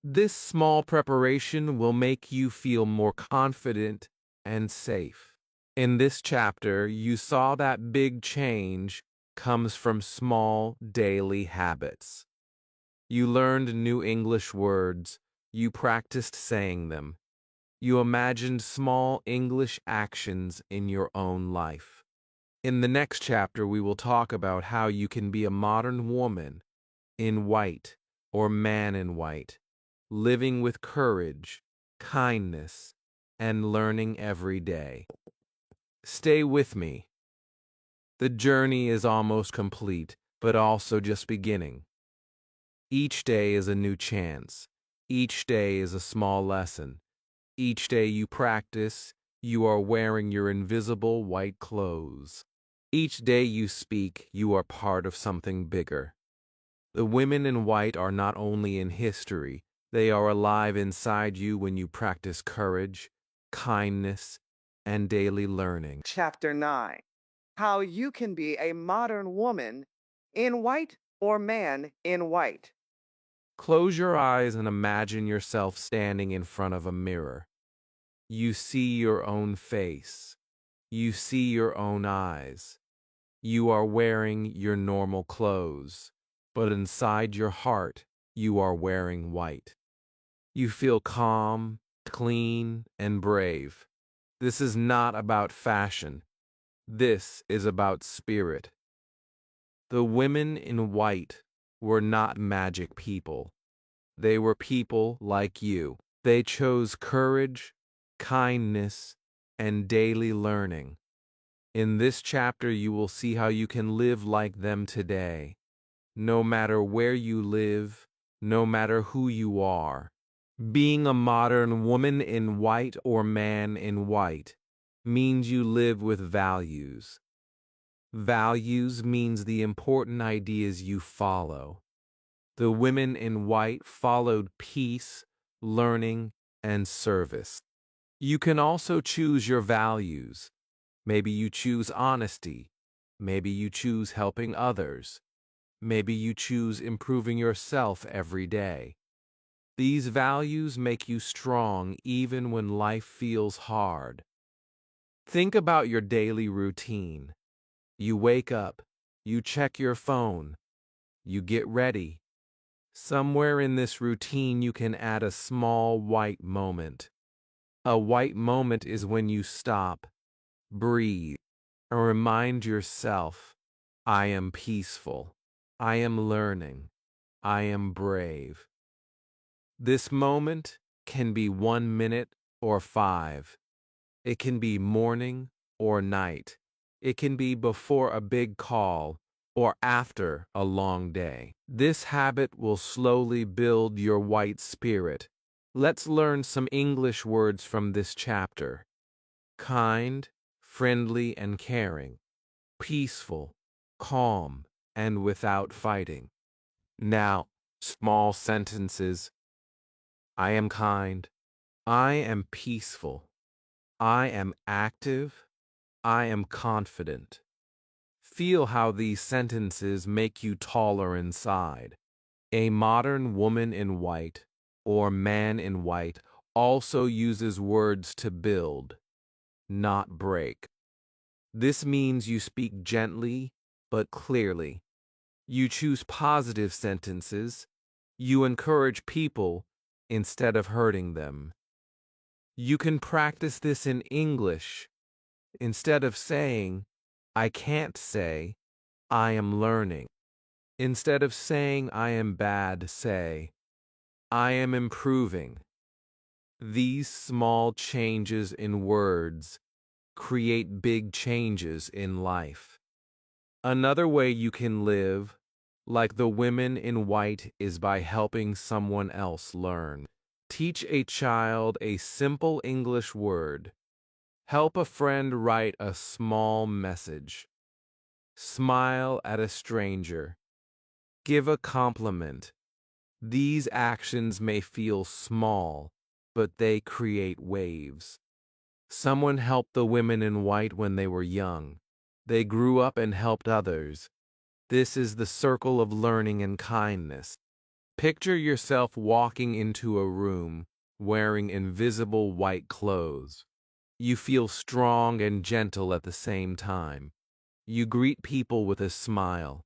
This small preparation will make you feel more confident and safe. In this chapter, you saw that big change comes from small daily habits. You learned new English words. You practiced saying them. You imagined small English actions in your own life. In the next chapter, we will talk about how you can be a modern woman in white or man in white, living with courage, kindness, and learning every day. Stay with me. The journey is almost complete, but also just beginning. Each day is a new chance. Each day is a small lesson. Each day you practice, you are wearing your invisible white clothes. Each day you speak, you are part of something bigger. The women in white are not only in history, they are alive inside you when you practice courage, kindness, and daily learning. Chapter 9: How you can be a modern woman in white or man in white. Close your eyes and imagine yourself standing in front of a mirror. You see your own face. You see your own eyes. You are wearing your normal clothes, but inside your heart, you are wearing white. You feel calm, clean, and brave. This is not about fashion. This is about spirit. The women in white were not magic people. They were people like you. They chose courage, kindness, and daily learning. In this chapter, you will see how you can live like them today, no matter where you live, no matter who you are. Being a modern woman in white or man in white means you live with values. Values means the important ideas you follow. The women in white followed peace, learning, and service. You can also choose your values. Maybe you choose honesty. Maybe you choose helping others. Maybe you choose improving yourself every day. These values make you strong even when life feels hard. Think about your daily routine. You wake up, you check your phone, you get ready. Somewhere in this routine, you can add a small white moment. A white moment is when you stop, breathe, and remind yourself, I am peaceful, I am learning, I am brave. This moment can be 1 minute or 5. It can be morning or night. It can be before a big call or after a long day. This habit will slowly build your white spirit. Let's learn some English words from this chapter. Kind, friendly, and caring. Peaceful, calm, and without fighting. Now, small sentences. I am kind. I am peaceful. I am active. I am confident. Feel how these sentences make you taller inside. A modern woman in white or man in white also uses words to build, not break. This means you speak gently but clearly. You choose positive sentences. You encourage people instead of hurting them. You can practice this in English. Instead of saying, I can't say, I am learning. Instead of saying, I am bad, say, I am improving. These small changes in words create big changes in life. Another way you can live, like the women in white, is by helping someone else learn. Teach a child a simple English word. Help a friend write a small message. Smile at a stranger. Give a compliment. These actions may feel small, but they create waves. Someone helped the women in white when they were young. They grew up and helped others. This is the circle of learning and kindness. Picture yourself walking into a room wearing invisible white clothes. You feel strong and gentle at the same time. You greet people with a smile.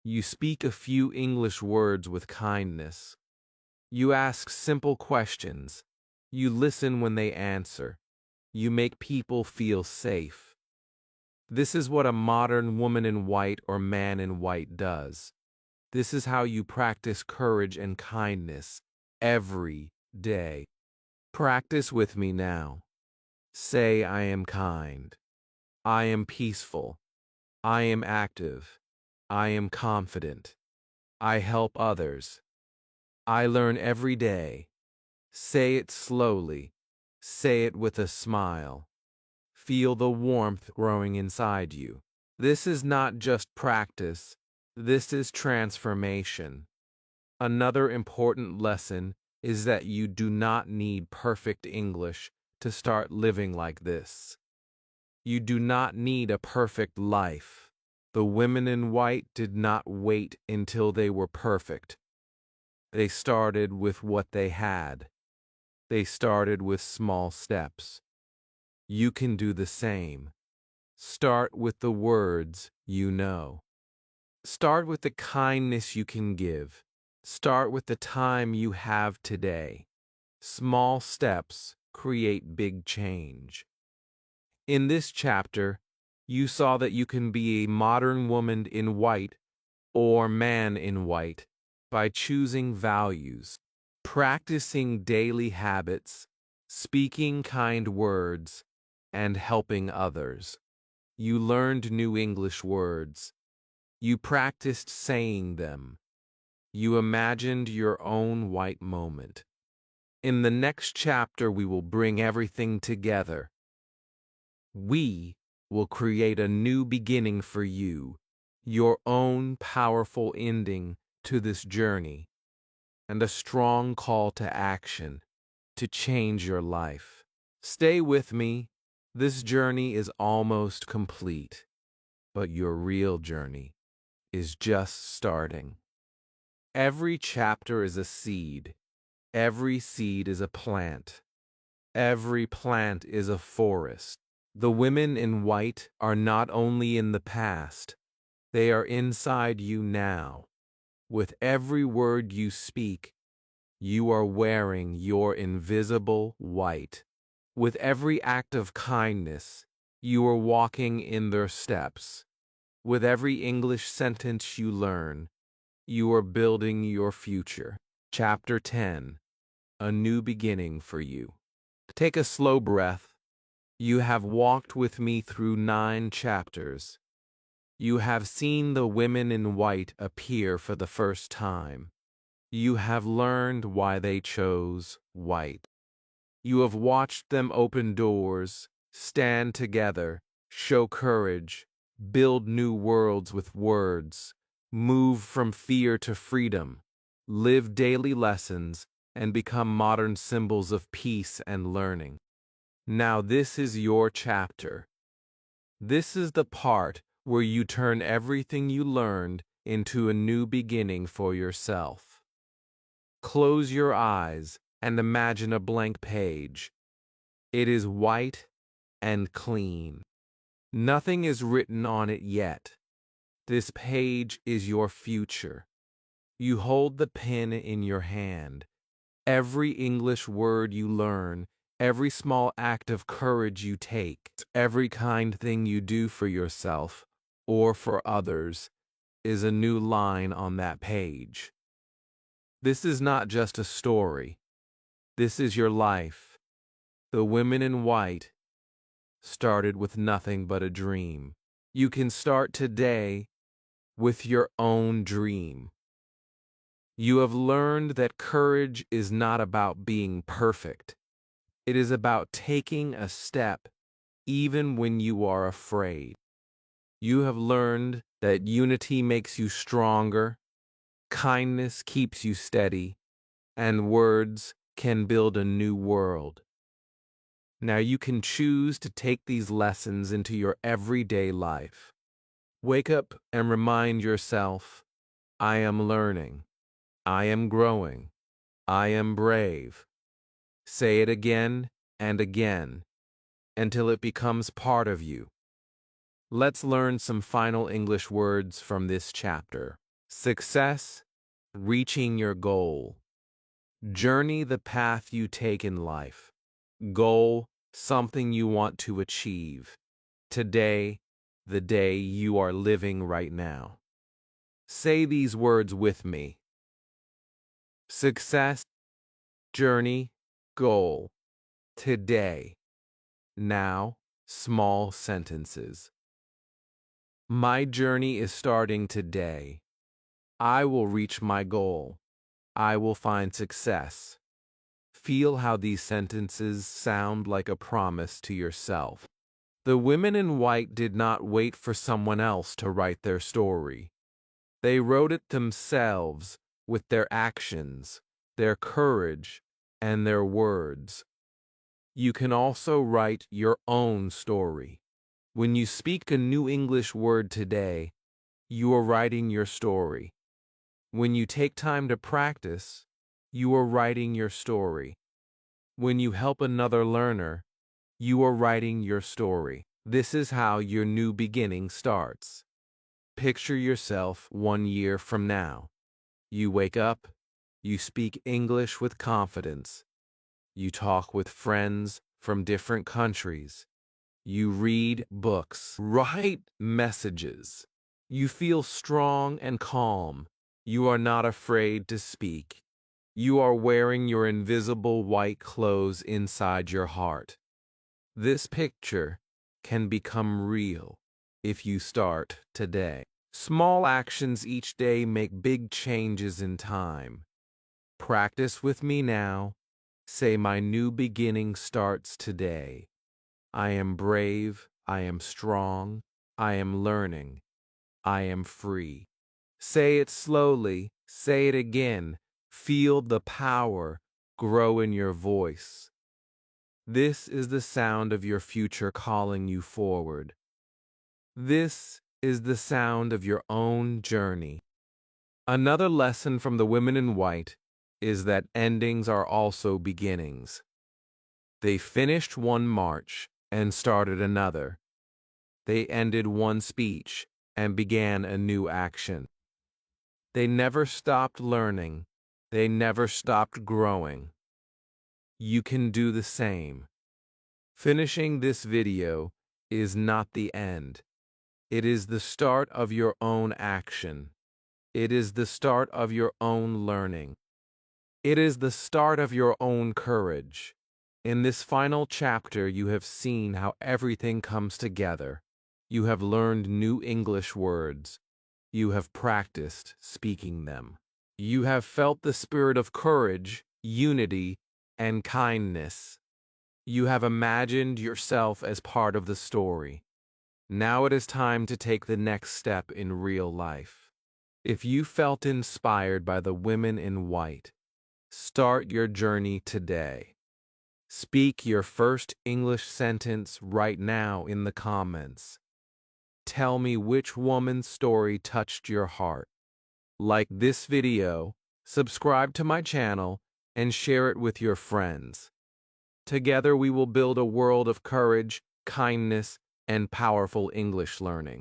You speak a few English words with kindness. You ask simple questions. You listen when they answer. You make people feel safe. This is what a modern woman in white or man in white does. This is how you practice courage and kindness every day. Practice with me now. Say, I am kind. I am peaceful. I am active. I am confident. I help others. I learn every day. Say it slowly. Say it with a smile. Feel the warmth growing inside you. This is not just practice. This is transformation. Another important lesson is that you do not need perfect English to start living like this. You do not need a perfect life. The women in white did not wait until they were perfect. They started with what they had. They started with small steps. You can do the same. Start with the words you know. Start with the kindness you can give. Start with the time you have today. Small steps create big change. In this chapter, you saw that you can be a modern woman in white or man in white by choosing values, practicing daily habits, speaking kind words, and helping others. You learned new English words. You practiced saying them. You imagined your own white moment. In the next chapter, we will bring everything together. We will create a new beginning for you, your own powerful ending to this journey, and a strong call to action to change your life. Stay with me. This journey is almost complete, but your real journey is just starting. Every chapter is a seed. Every seed is a plant. Every plant is a forest. The women in white are not only in the past, they are inside you now. With every word you speak, you are wearing your invisible white. With every act of kindness, you are walking in their steps. With every English sentence you learn, you are building your future. Chapter 10. A new beginning for you. Take a slow breath. You have walked with me through 9 chapters. You have seen the women in white appear for the first time. You have learned why they chose white. You have watched them open doors, stand together, show courage, build new worlds with words, move from fear to freedom, live daily lessons, and become modern symbols of peace and learning. Now this is your chapter. This is the part where you turn everything you learned into a new beginning for yourself. Close your eyes and imagine a blank page. It is white and clean. Nothing is written on it yet. This page is your future. You hold the pen in your hand. Every English word you learn, every small act of courage you take, every kind thing you do for yourself or for others is a new line on that page. This is not just a story. This is your life. The women in white started with nothing but a dream. You can start today with your own dream. You have learned that courage is not about being perfect. It is about taking a step even when you are afraid. You have learned that unity makes you stronger, kindness keeps you steady, and words can build a new world. Now you can choose to take these lessons into your everyday life. Wake up and remind yourself, I am learning. I am growing. I am brave. Say it again and again until it becomes part of you. Let's learn some final English words from this chapter. Success, reaching your goal. Journey, the path you take in life. Goal, something you want to achieve. Today, the day you are living right now. Say these words with me. Success, journey, goal. Today, now, small sentences. My journey is starting today. I will reach my goal. I will find success. Feel how these sentences sound like a promise to yourself. The women in white did not wait for someone else to write their story. They wrote it themselves with their actions, their courage, and their words. You can also write your own story. When you speak a new English word today, you are writing your story. When you take time to practice, you are writing your story. When you help another learner, You are writing your story. This is how your new beginning starts. Picture yourself 1 year from now. You wake up, you speak English with confidence, you talk with friends from different countries, you read books, write messages, you feel strong and calm, you are not afraid to speak. You are wearing your invisible white clothes inside your heart. This picture can become real if you start today. Small actions each day make big changes in time. Practice with me now. Say, my new beginning starts today. I am brave. I am strong. I am learning. I am free. Say it slowly. Say it again. Feel the power grow in your voice. This is the sound of your future calling you forward. This is the sound of your own journey. Another lesson from the women in white is that endings are also beginnings. They finished one march and started another. They ended one speech and began a new action. They never stopped learning. They never stopped growing. You can do the same. Finishing this video is not the end. It is the start of your own action. It is the start of your own learning. It is the start of your own courage. In this final chapter, you have seen how everything comes together. You have learned new English words. You have practiced speaking them. You have felt the spirit of courage, unity, and kindness. You have imagined yourself as part of the story. Now it is time to take the next step in real life. If you felt inspired by the women in white, start your journey today. Speak your first English sentence right now in the comments. Tell me which woman's story touched your heart. Like this video, subscribe to my channel, and share it with your friends. Together we will build a world of courage, kindness, and powerful English learning.